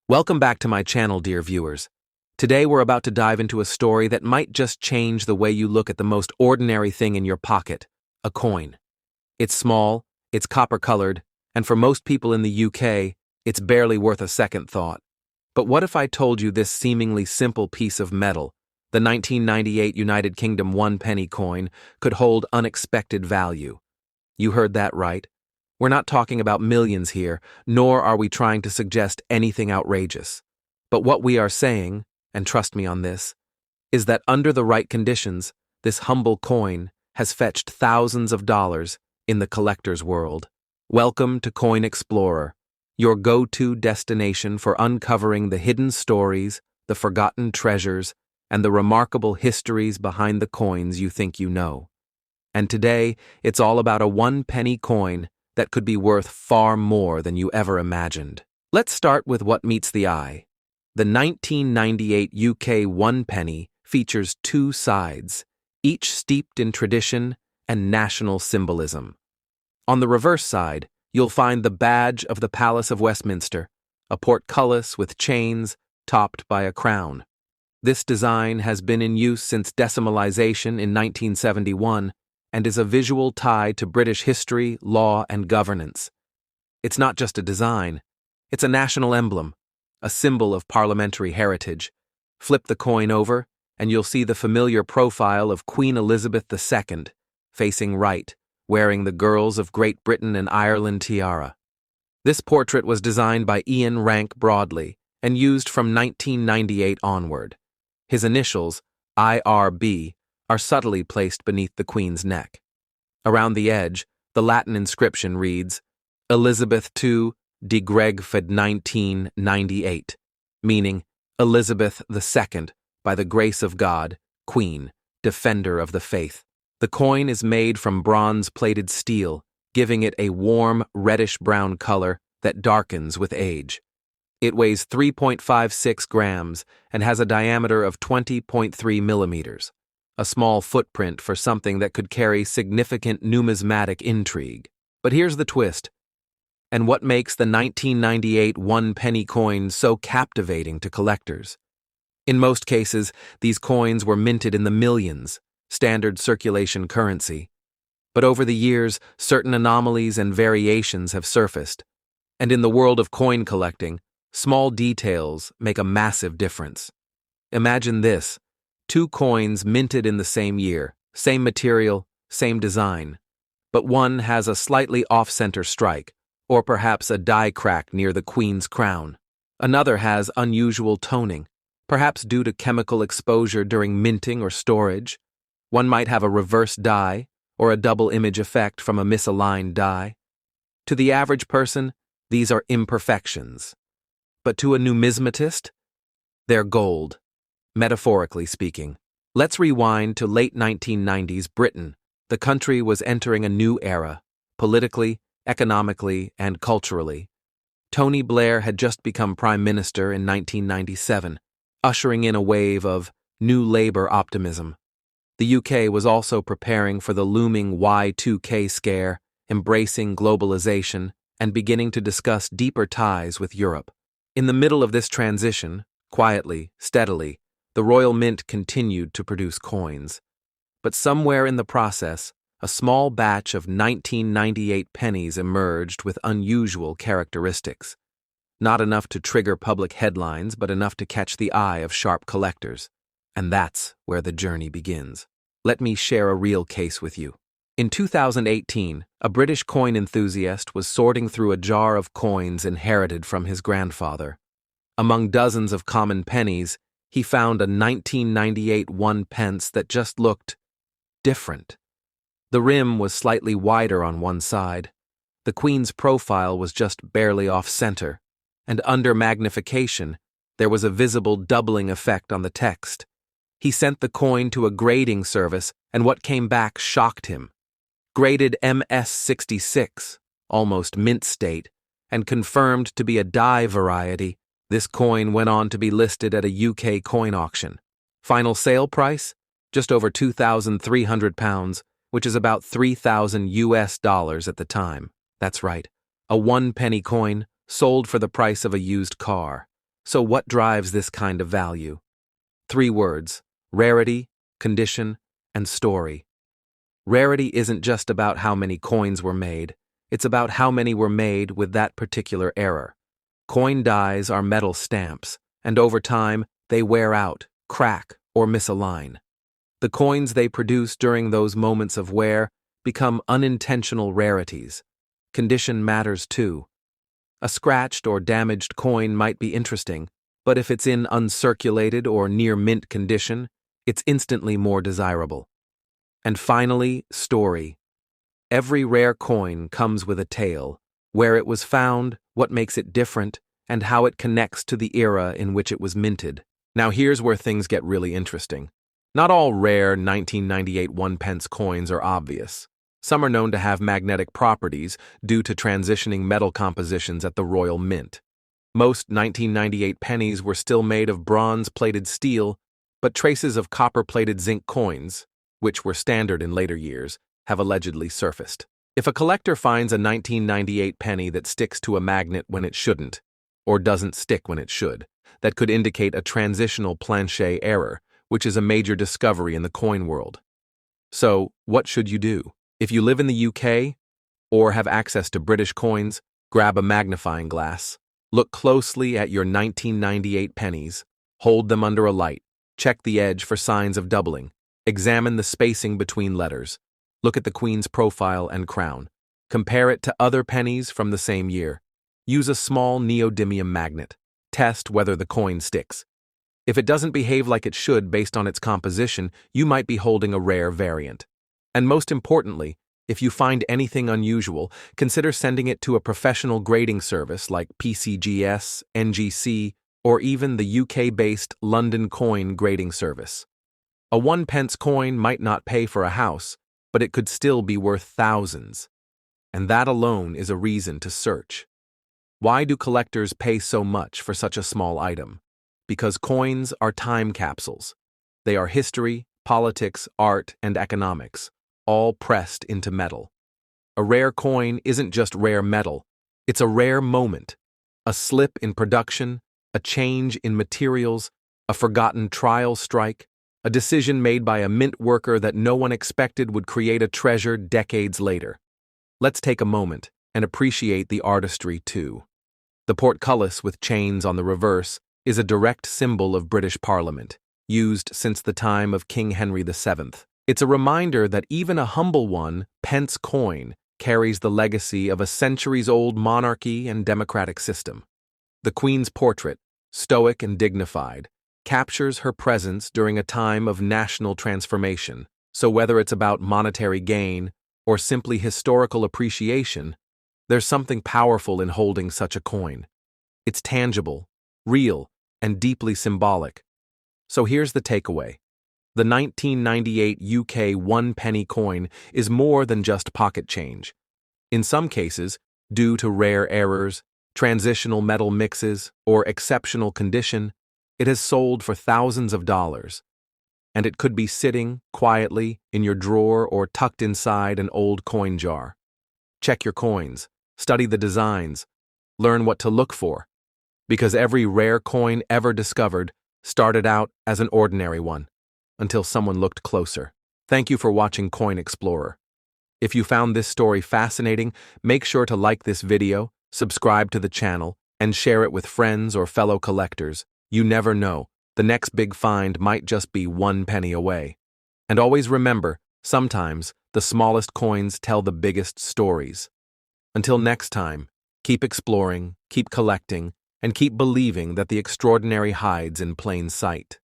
Welcome back to my channel, dear viewers. Today we're about to dive into a story that might just change the way you look at the most ordinary thing in your pocket, a coin. It's small, it's copper-colored, and for most people in the UK, it's barely worth a second thought. But what if I told you this seemingly simple piece of metal, the 1998 United Kingdom 1 penny coin, could hold unexpected value? You heard that right. We're not talking about millions here, nor are we trying to suggest anything outrageous. But what we are saying, and trust me on this, is that under the right conditions, this humble coin has fetched thousands of dollars in the collector's world. Welcome to Coin Explorer, your go-to destination for uncovering the hidden stories, the forgotten treasures, and the remarkable histories behind the coins you think you know. And today, it's all about a 1 penny coin that could be worth far more than you ever imagined. Let's start with what meets the eye. The 1998 UK 1 penny features two sides, each steeped in tradition and national symbolism. On the reverse side, you'll find the badge of the Palace of Westminster, a portcullis with chains topped by a crown. This design has been in use since decimalization in 1971, and is a visual tie to British history, law, and governance. It's not just a design, it's a national emblem, a symbol of parliamentary heritage. Flip the coin over, and you'll see the familiar profile of Queen Elizabeth II, facing right, wearing the Girls of Great Britain and Ireland tiara. This portrait was designed by Ian Rank Broadley and used from 1998 onward. His initials, IRB, are subtly placed beneath the Queen's neck. Around the edge, the Latin inscription reads, Elizabeth II de Gregfed 1998, meaning Elizabeth II, by the grace of God, Queen, defender of the faith. The coin is made from bronze-plated steel, giving it a warm, reddish-brown color that darkens with age. It weighs 3.56 grams and has a diameter of 20.3 millimeters. A small footprint for something that could carry significant numismatic intrigue. But here's the twist. And what makes the 1998 1 penny coin so captivating to collectors? In most cases, these coins were minted in the millions, standard circulation currency. But over the years, certain anomalies and variations have surfaced. And in the world of coin collecting, small details make a massive difference. Imagine this. Two coins minted in the same year, same material, same design. But one has a slightly off-center strike, or perhaps a die crack near the Queen's crown. Another has unusual toning, perhaps due to chemical exposure during minting or storage. One might have a reverse die, or a double image effect from a misaligned die. To the average person, these are imperfections. But to a numismatist, they're gold. Metaphorically speaking. Let's rewind to late 1990s Britain. The country was entering a new era, politically, economically, and culturally. Tony Blair had just become Prime Minister in 1997, ushering in a wave of New Labour optimism. The UK was also preparing for the looming Y2K scare, embracing globalization, and beginning to discuss deeper ties with Europe. In the middle of this transition, quietly, steadily, the Royal Mint continued to produce coins. But somewhere in the process, a small batch of 1998 pennies emerged with unusual characteristics. Not enough to trigger public headlines, but enough to catch the eye of sharp collectors. And that's where the journey begins. Let me share a real case with you. In 2018, a British coin enthusiast was sorting through a jar of coins inherited from his grandfather. Among dozens of common pennies, he found a 1998 1 pence that just looked different. The rim was slightly wider on one side. The Queen's profile was just barely off-center, and under magnification, there was a visible doubling effect on the text. He sent the coin to a grading service, and what came back shocked him. Graded MS66, almost mint state, and confirmed to be a die variety, this coin went on to be listed at a UK coin auction. Final sale price? Just over £2,300, which is about $3,000 at the time. That's right, a 1 penny coin sold for the price of a used car. So what drives this kind of value? Three words: rarity, condition, and story. Rarity isn't just about how many coins were made, it's about how many were made with that particular error. Coin dies are metal stamps, and over time, they wear out, crack, or misalign. The coins they produce during those moments of wear become unintentional rarities. Condition matters too. A scratched or damaged coin might be interesting, but if it's in uncirculated or near mint condition, it's instantly more desirable. And finally, story. Every rare coin comes with a tale: where it was found, what makes it different, and how it connects to the era in which it was minted. Now here's where things get really interesting. Not all rare 1998 1-pence coins are obvious. Some are known to have magnetic properties due to transitioning metal compositions at the Royal Mint. Most 1998 pennies were still made of bronze-plated steel, but traces of copper-plated zinc coins, which were standard in later years, have allegedly surfaced. If a collector finds a 1998 penny that sticks to a magnet when it shouldn't, or doesn't stick when it should, that could indicate a transitional planchet error, which is a major discovery in the coin world. So, what should you do? If you live in the UK, or have access to British coins, grab a magnifying glass. Look closely at your 1998 pennies. Hold them under a light. Check the edge for signs of doubling. Examine the spacing between letters. Look at the Queen's profile and crown. Compare it to other pennies from the same year. Use a small neodymium magnet. Test whether the coin sticks. If it doesn't behave like it should based on its composition, you might be holding a rare variant. And most importantly, if you find anything unusual, consider sending it to a professional grading service like PCGS, NGC, or even the UK-based London Coin Grading Service. A 1-pence coin might not pay for a house, but it could still be worth thousands. And that alone is a reason to search. Why do collectors pay so much for such a small item? Because coins are time capsules. They are history, politics, art, and economics, all pressed into metal. A rare coin isn't just rare metal, it's a rare moment. A slip in production, a change in materials, a forgotten trial strike, a decision made by a mint worker that no one expected would create a treasure decades later. Let's take a moment and appreciate the artistry too. The portcullis with chains on the reverse is a direct symbol of British Parliament, used since the time of King Henry VII. It's a reminder that even a humble pence coin carries the legacy of a centuries-old monarchy and democratic system. The Queen's portrait, stoic and dignified, captures her presence during a time of national transformation, so whether it's about monetary gain or simply historical appreciation, there's something powerful in holding such a coin. It's tangible, real, and deeply symbolic. So here's the takeaway. The 1998 UK 1-penny coin is more than just pocket change. In some cases, due to rare errors, transitional metal mixes, or exceptional condition, it has sold for thousands of dollars. And it could be sitting quietly in your drawer or tucked inside an old coin jar. Check your coins, study the designs, learn what to look for, because every rare coin ever discovered started out as an ordinary one, until someone looked closer. Thank you for watching Coin Explorer. If you found this story fascinating, make sure to like this video, subscribe to the channel, and share it with friends or fellow collectors. You never know, the next big find might just be 1 penny away. And always remember, sometimes the smallest coins tell the biggest stories. Until next time, keep exploring, keep collecting, and keep believing that the extraordinary hides in plain sight.